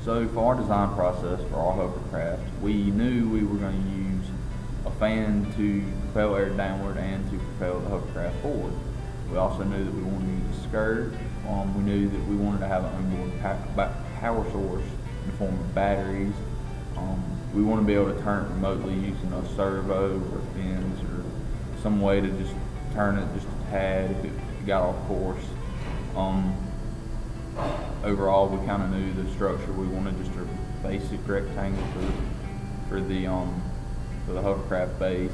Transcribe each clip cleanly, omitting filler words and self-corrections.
So for our design process for our hovercraft, we knew we were going to use a fan to propel air downward and to propel the hovercraft forward. We also knew that we wanted to use a skirt. We knew that we wanted to have an onboard power source in the form of batteries. We want to be able to turn it remotely using a servo or fins or some way to just turn it just a tad if it got off course. Overall, we kind of knew the structure. We wanted just a basic rectangle for the hovercraft base,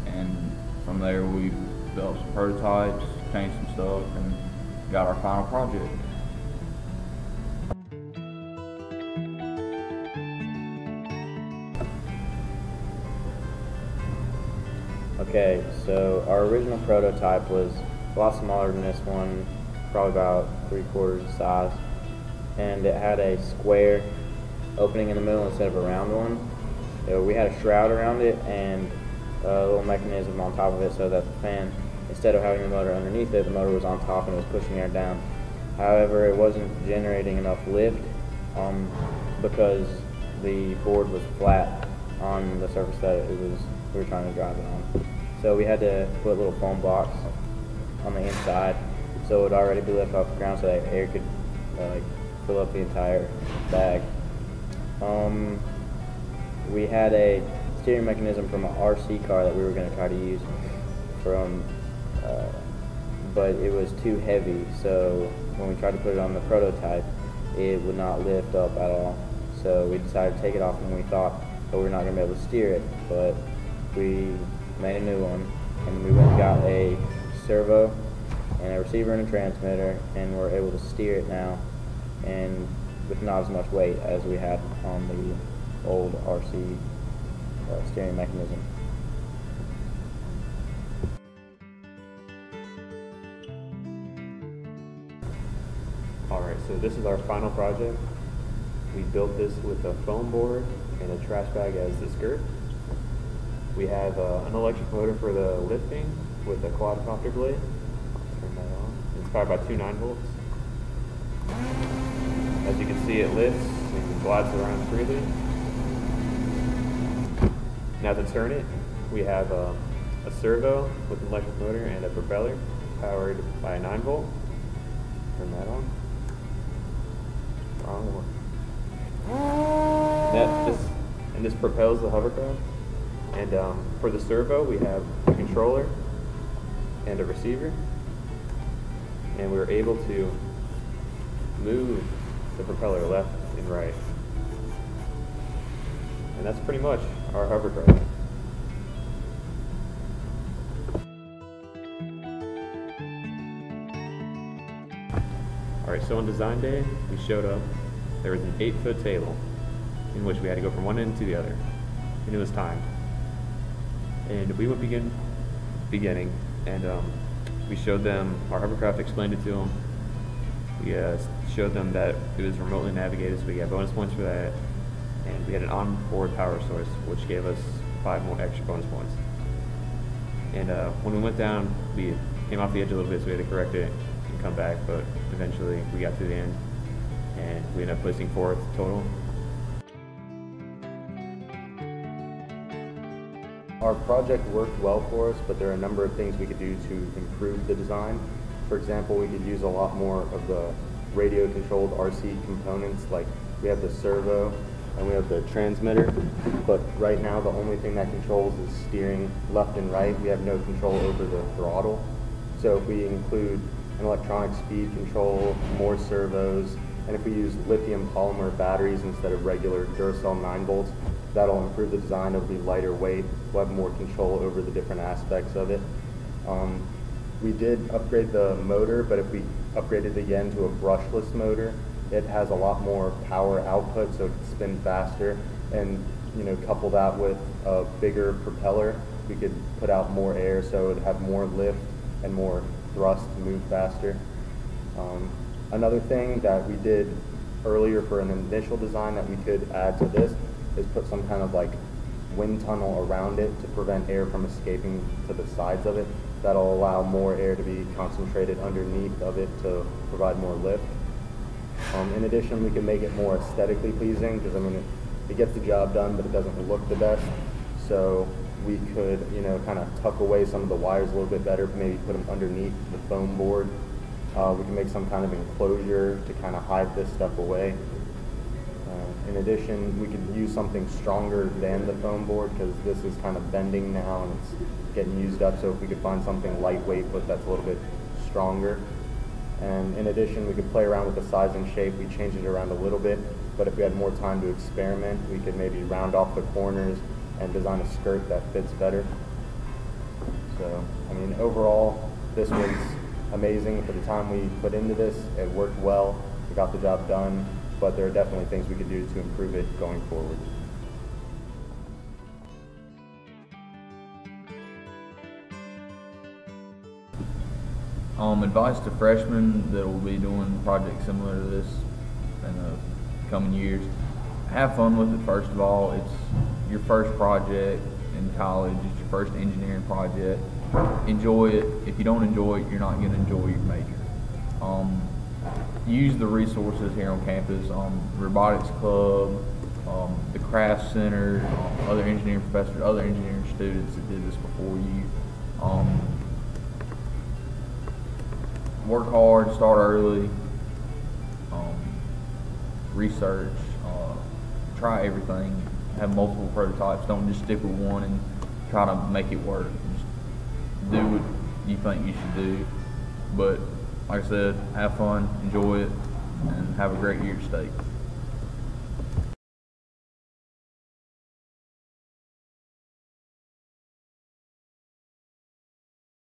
and from there we developed some prototypes, changed some stuff, and got our final project. Okay, so our original prototype was a lot smaller than this one, probably about 3/4 the size, and it had a square opening in the middle instead of a round one. So we had a shroud around it and a little mechanism on top of it so that the fan, instead of having the motor underneath it, the motor was on top and it was pushing air down. However, it wasn't generating enough lift because the board was flat on the surface that we were trying to drive it on. So we had to put a little foam box on the inside so it would already be lifted off the ground so that air could fill up the entire bag. We had a steering mechanism from an RC car that we were going to try to use but it was too heavy, so when we tried to put it on the prototype, it would not lift up at all. So we decided to take it off, and we thought that we were not going to be able to steer it, but we made a new one, and we went and got a servo and a receiver and a transmitter, and we're able to steer it now, and with not as much weight as we had on the old RC steering mechanism. Alright, so this is our final project. We built this with a foam board and a trash bag as the skirt. We have an electric motor for the lifting with a quadcopter blade. Turn that on. It's powered by two 9-volts. As you can see, it lifts and glides around freely. Now to turn it, we have a servo with an electric motor and a propeller powered by a 9-volt. Turn that on. Wrong one. This propels the hovercraft. And for the servo, we have a controller and a receiver, and we're able to move the propeller left and right. And that's pretty much our hovercraft. Alright, so on design day, we showed up. There was an 8-foot table in which we had to go from one end to the other, and it was timed. And we went beginning, and we showed them our hovercraft, explained it to them. We showed them that it was remotely navigated, so we got bonus points for that. And we had an onboard power source, which gave us 5 more extra bonus points. And when we went down, we came off the edge a little bit, so we had to correct it and come back, but eventually we got to the end, and we ended up placing 4th total. Our project worked well for us, but there are a number of things we could do to improve the design. For example, we could use a lot more of the radio-controlled RC components, like we have the servo and we have the transmitter, but right now the only thing that controls is steering left and right. We have no control over the throttle. So if we include an electronic speed control, more servos, and if we use lithium polymer batteries instead of regular Duracell 9-volts, that'll improve the design. It'll be lighter weight. We'll have more control over the different aspects of it. We did upgrade the motor, but if we upgraded again to a brushless motor, it has a lot more power output, so it can spin faster. And couple that with a bigger propeller, we could put out more air, so it would have more lift and more thrust to move faster. Another thing that we did earlier for an initial design that we could add to this is put some kind of wind tunnel around it to prevent air from escaping to the sides of it. That'll allow more air to be concentrated underneath of it to provide more lift. In addition, we can make it more aesthetically pleasing because, I mean, it gets the job done, but it doesn't look the best. So we could, you know, kind of tuck away some of the wires a little bit better, maybe put them underneath the foam board. We can make some kind of enclosure to kind of hide this stuff away. In addition, we could use something stronger than the foam board because this is kind of bending now and it's getting used up. So if we could find something lightweight but that's a little bit stronger. And in addition, we could play around with the size and shape. We changed it around a little bit, but if we had more time to experiment, we could maybe round off the corners and design a skirt that fits better. So, I mean, overall, this was amazing. For the time we put into this, it worked well. We got the job done, but there are definitely things we could do to improve it going forward. Advice to freshmen that will be doing projects similar to this in the coming years: have fun with it. First of all, it's your first project in college. It's your first engineering project. Enjoy it. If you don't enjoy it, you're not going to enjoy your major. Use the resources here on campus, robotics club, the craft center, other engineering professors, other engineering students that did this before you. Work hard, start early, research, try everything, have multiple prototypes. Don't just stick with one and try to make it work. Just do what you think you should do. But like I said, have fun, enjoy it, and have a great year at State.